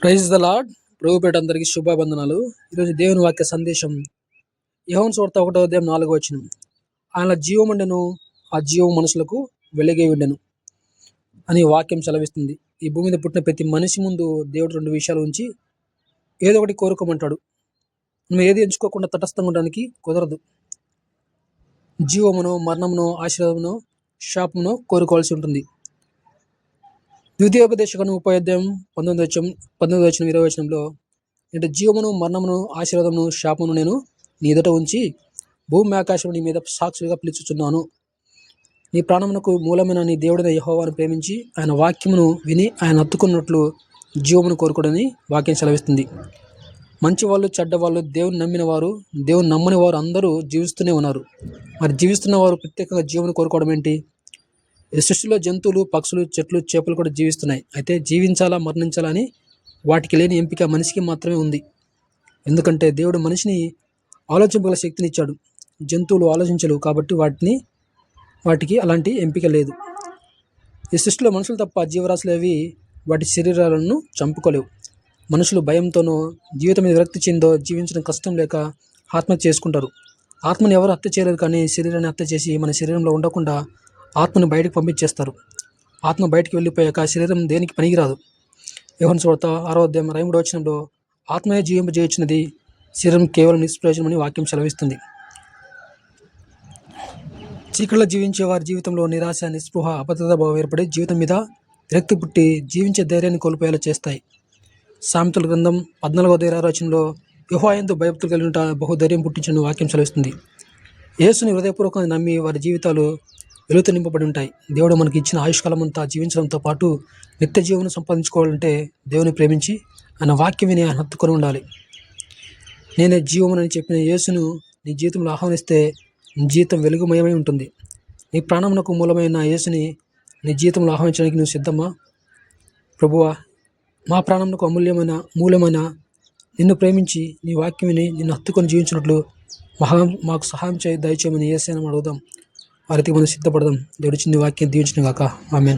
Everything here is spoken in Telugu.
Praise the lord. ప్రభుపేట అందరికీ శుభాబంధనాలు. ఈరోజు దేవుని వాక్య సందేశం యోహాను సువార్త 1:4 ఆయన జీవముండెను, ఆ జీవం మనుషులకు వెలుగై ఉండెను అని వాక్యం సెలవిస్తుంది. ఈ భూమి మీద పుట్టిన ప్రతి మనిషి ముందు దేవుడు 2 విషయాలు ఉంచి ఏదో ఒకటి కోరుకోమంటాడు. మనం ఏది ఎంచుకోకుండా తటస్థంగా ఉండడానికి కుదరదు. జీవమును, మరణమును, ఆశీర్వాదమును, శాపమును కోరుకోవాల్సి ఉంటుంది. ద్వితీయోపదేశకాండం 30:19-20 అంటే జీవమును, మరణమును, ఆశీర్వాదమును, శాపమును నేను నీ ఎదుట ఉంచి భూమి ఆకాశం నీ మీద సాక్షులుగా పిలుచుచున్నాను. నీ ప్రాణమునకు మూలమైన నీ దేవుడైన యెహోవాను ప్రేమించి ఆయన వాక్యమును విని ఆయన హత్తుకున్నట్లు జీవమును కోరుకోడని వాక్యం సెలవిస్తుంది. మంచివాళ్ళు, చెడ్డవాళ్ళు, దేవుని నమ్మిన వారు, దేవుని నమ్మని వారు అందరూ జీవిస్తూనే ఉన్నారు. మరి జీవిస్తున్న వారు ప్రత్యేకంగా జీవమును కోరుకోవడం ఏంటి? ఈ సృష్టిలో జంతువులు, పక్షులు, చెట్లు, చేపలు కూడా జీవిస్తున్నాయి. అయితే జీవించాలా, మరణించాలా అని వాటికి లేని ఎంపిక మనిషికి మాత్రమే ఉంది. ఎందుకంటే దేవుడు మనిషిని ఆలోచింపగల శక్తిని ఇచ్చాడు. జంతువులు ఆలోచించలేవు కాబట్టి వాటికి అలాంటి ఎంపిక లేదు. ఈ సృష్టిలో మనుషులు తప్ప జీవరాశులు అవి వాటి శరీరాలను చంపుకోలేవు. మనుషులు భయంతోనో, జీవితం మీద విరక్తి చెందో, జీవించడం కష్టం లేక ఆత్మహత్య చేసుకుంటారు. ఆత్మని ఎవరు హత్య చేయలేరు, కానీ శరీరాన్ని హత్య చేసి మన శరీరంలో ఉండకుండా ఆత్మను బయటకు పంపించేస్తారు. ఆత్మ బయటికి వెళ్ళిపోయాక శరీరం దేనికి పనికిరాదు. యోహాను సువార్త 6:23 ఆత్మయే జీవింపజేయుచున్నది, శరీరం కేవలం నిష్ప్రయోజనమని వాక్యం సెలవిస్తుంది. చీకట్లో జీవించే వారి జీవితంలో నిరాశ, నిస్పృహ, అభద్రతా భావం ఏర్పడి జీవితం మీద విరక్తి పుట్టి జీవించే ధైర్యాన్ని కోల్పోయేలా చేస్తాయి. సామెతల గ్రంథం 14:26 యెహోవా యందు భయభక్తులు కలిగిన బహుధైర్యం పుట్టించిన వాక్యం సెలవిస్తుంది. యేసుని హృదయపూర్వకంగా నమ్మి వారి జీవితాలు వెలుగుతో నింపబడి ఉంటాయి. దేవుడు మనకి ఇచ్చిన ఆయుష్కాలం అంతా జీవించడంతో పాటు నిత్య జీవనం సంపాదించుకోవాలంటే దేవుని ప్రేమించి ఆయన వాక్యం విని ఆయన హత్తుకొని ఉండాలి. నేనే జీవమునని చెప్పిన యేసును నీ జీవితంలో ఆహ్వానిస్తే నీ జీవితం వెలుగుమయమై ఉంటుంది. నీ ప్రాణమునకు మూలమైన యేసుని నీ జీవితంలో ఆహ్వానించడానికి నువ్వు సిద్ధమా? ప్రభువా, మా ప్రాణమునకు మూలమైన నిన్ను ప్రేమించి నీ వాక్యం విని నిన్ను హత్తుకొని జీవించినట్లు మాకు సహాయం దయచేయమని యేసయ్యను అడుగుదాం. వారికి మనం సిద్ధపడదాం. దేవుడి చిన్న వాక్యం దీవించిన గాక. ఆమేన్.